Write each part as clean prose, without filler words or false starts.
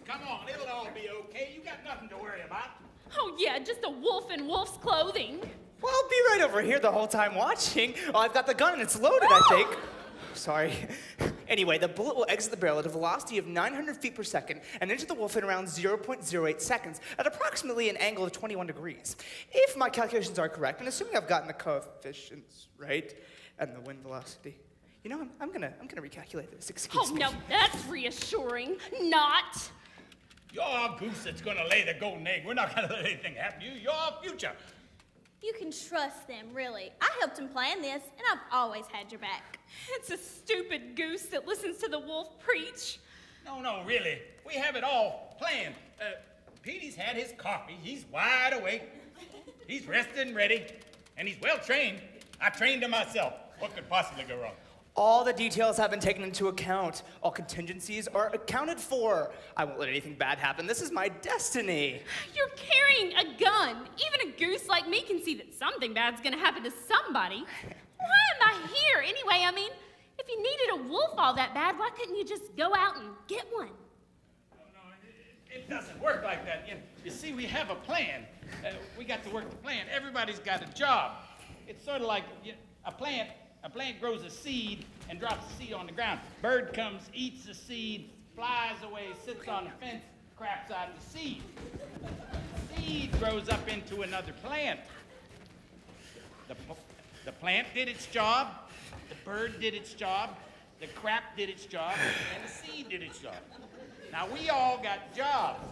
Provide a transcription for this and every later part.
come on. It'll all be okay. You got nothing to worry about. Oh, yeah, just a wolf in wolf's clothing. Well, I'll be right over here the whole time watching. Oh, I've got the gun and it's loaded, I think. Sorry. Anyway, the bullet will exit the barrel at a velocity of 900 feet per second and enter the wolf in around 0.08 seconds at approximately an angle of 21 degrees. If my calculations are correct, and assuming I've gotten the coefficients right and the wind velocity, you know, I'm gonna recalculate this. Excuse me. Oh, no, that's reassuring. Not. You're Goose that's gonna lay the golden egg. We're not gonna let anything happen to you. You're our future. You can trust them, really. I helped him plan this, and I've always had your back. It's a stupid goose that listens to the wolf preach. No, really. We have it all planned. Petey's had his coffee. He's wide awake. He's rested and ready. And he's well trained. I trained him myself. What could possibly go wrong? All the details have been taken into account. All contingencies are accounted for. I won't let anything bad happen. This is my destiny. You're carrying a gun. Even a goose like me can see that something bad's gonna happen to somebody. Why am I here anyway? I mean, if you needed a wolf all that bad, why couldn't you just go out and get one? No, it doesn't work like that. You see, we have a plan. We got to work the plan. Everybody's got a job. It's sort of like a plant. A plant grows a seed and drops the seed on the ground. Bird comes, eats the seed, flies away, sits on the fence, craps out the seed. The seed grows up into another plant. The plant did its job, the bird did its job, the crap did its job, and the seed did its job. Now we all got jobs.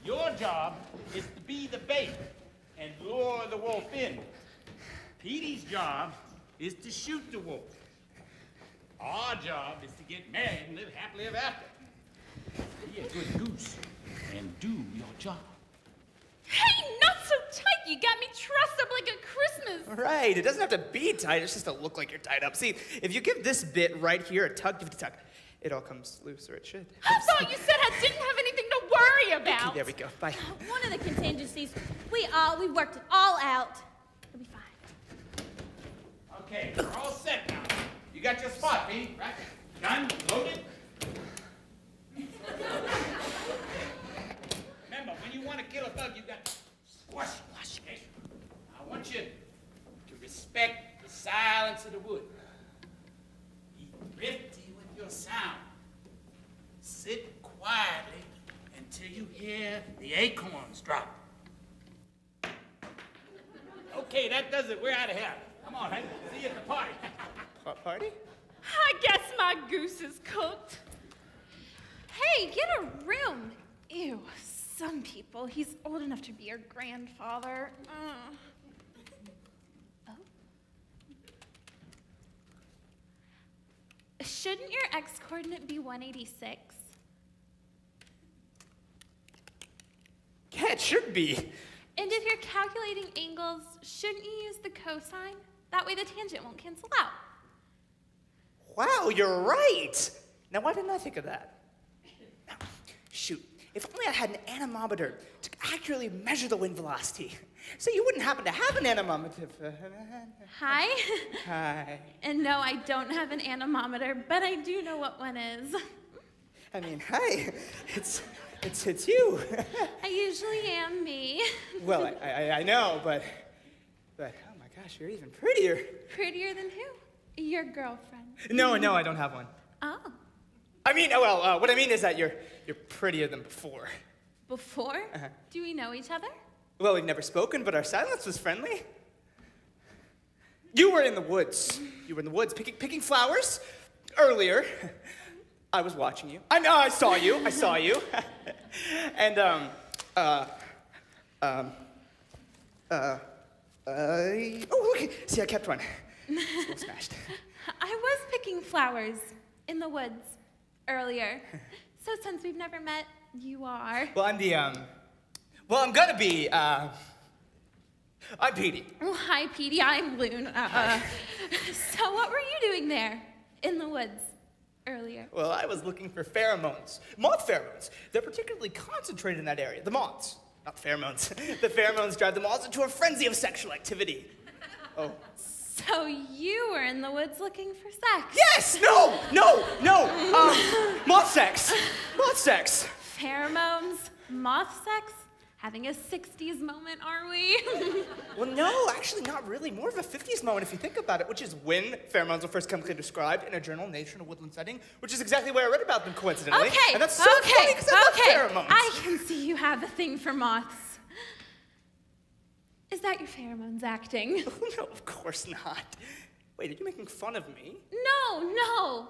Your job is to be the bait and lure the wolf in. Petey's job is to shoot the wolf. Our job is to get married and live happily ever after. Be a good goose and do your job. Hey, not so tight. You got me trussed up like a Christmas. Right, it doesn't have to be tight, it's just to look like you're tied up. See, if you give this bit right here a tug, give it a tug, it all comes loose, or it should. I thought you said I didn't have anything to worry about. Okay, there we go, bye. One of the contingencies, we worked it all out. It'll be fine. Okay, we're all set now. You got your spot, Petey, right? Gun loaded. Remember, when you want to kill a thug, you got to squash him. Okay? I want you to respect the silence of the wood. Be thrifty with your sound. Sit quietly until you hear the acorns drop. Okay, that does it. We're out of here. Come on, Hank. See you at the party. Party? I guess my goose is cooked. Hey, get a room. Ew, some people. He's old enough to be your grandfather. Oh. Shouldn't your x-coordinate be 186? Yeah, it should be. And if you're calculating angles, shouldn't you use the cosine? That way the tangent won't cancel out. Wow, you're right. Now, why didn't I think of that? Now, shoot, if only I had an anemometer to accurately measure the wind velocity. So you wouldn't happen to have an anemometer. Hi. Hi. And no, I don't have an anemometer, but I do know what one is. I mean, hi. It's you. I usually am me. Well, I know, but oh my gosh, you're even prettier. Prettier than who? Your girlfriend. No, I don't have one. Oh. I mean, well, what I mean is that you're prettier than before. Before? Uh-huh. Do we know each other? Well, we've never spoken, but our silence was friendly. You were in the woods. You were in the woods picking flowers earlier. I was watching you. I know, I saw you. And, oh, look, see, I kept one. It's all smashed. I was picking flowers in the woods earlier. So since we've never met, you are. Well, I'm gonna be, I'm Petey. Oh, hi, Petey. I'm Loon. So what were you doing there in the woods earlier? Well, I was looking for pheromones. Moth pheromones. They're particularly concentrated in that area. The moths. Not the pheromones. The pheromones drive the moths into a frenzy of sexual activity. Oh. So you were in the woods looking for sex? Yes! No! Moth sex. Moth sex. Pheromones, moth sex, having a 60s moment, are we? Well, no, actually not really. More of a 50s moment if you think about it, which is when pheromones were first chemically described in a journal, Nature, in a woodland setting, which is exactly where I read about them coincidentally. Okay, And that's so funny because I love pheromones. I can see you have a thing for moths. Is that your pheromones acting? Oh, no, of course not. Wait, are you making fun of me? No.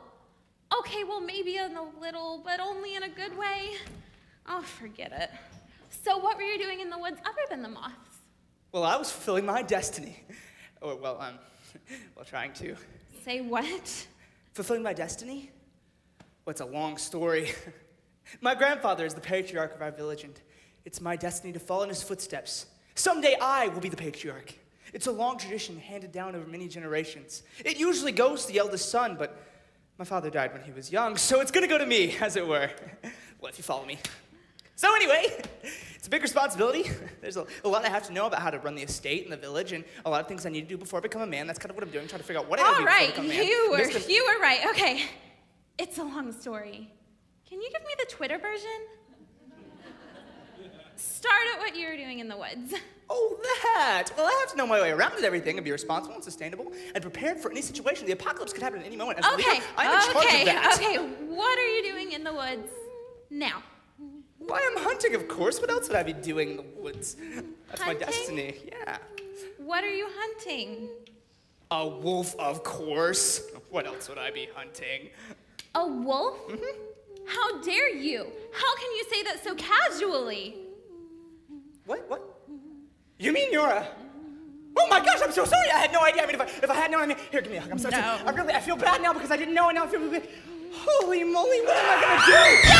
Okay, well, maybe in a little, but only in a good way. Oh, forget it. So what were you doing in the woods other than the moths? Well, I was fulfilling my destiny. Trying to. Say what? Fulfilling my destiny? Well, it's a long story. My grandfather is the patriarch of our village, and it's my destiny to follow in his footsteps. Someday I will be the patriarch. It's a long tradition handed down over many generations. It usually goes to the eldest son, but my father died when he was young, so it's gonna go to me, as it were. Well, if you follow me. So anyway, it's a big responsibility. There's a lot I have to know about how to run the estate and the village, and a lot of things I need to do before I become a man. That's kind of what I'm doing, trying to figure out what I gotta do before I become a man. All right, you were right. Okay, it's a long story. Can you give me the Twitter version? Start at what you were doing in the woods. Oh, that! Well, I have to know my way around and everything and be responsible and sustainable and prepared for any situation. The apocalypse could happen at any moment. As a leader, I'm in charge of that. Okay, what are you doing in the woods now? Why, I'm hunting, of course. What else would I be doing in the woods? That's Hunting? my destiny, yeah. What are you hunting? A wolf, of course. What else would I be hunting? A wolf? Mm-hmm. How dare you? How can you say that so casually? What? You mean you're a... Oh my gosh, I'm so sorry. I had no idea. I mean, if I had no idea... Here, give me a hug. I'm so sorry. I feel bad now because I didn't know, and now I feel... Holy moly, what am I gonna do?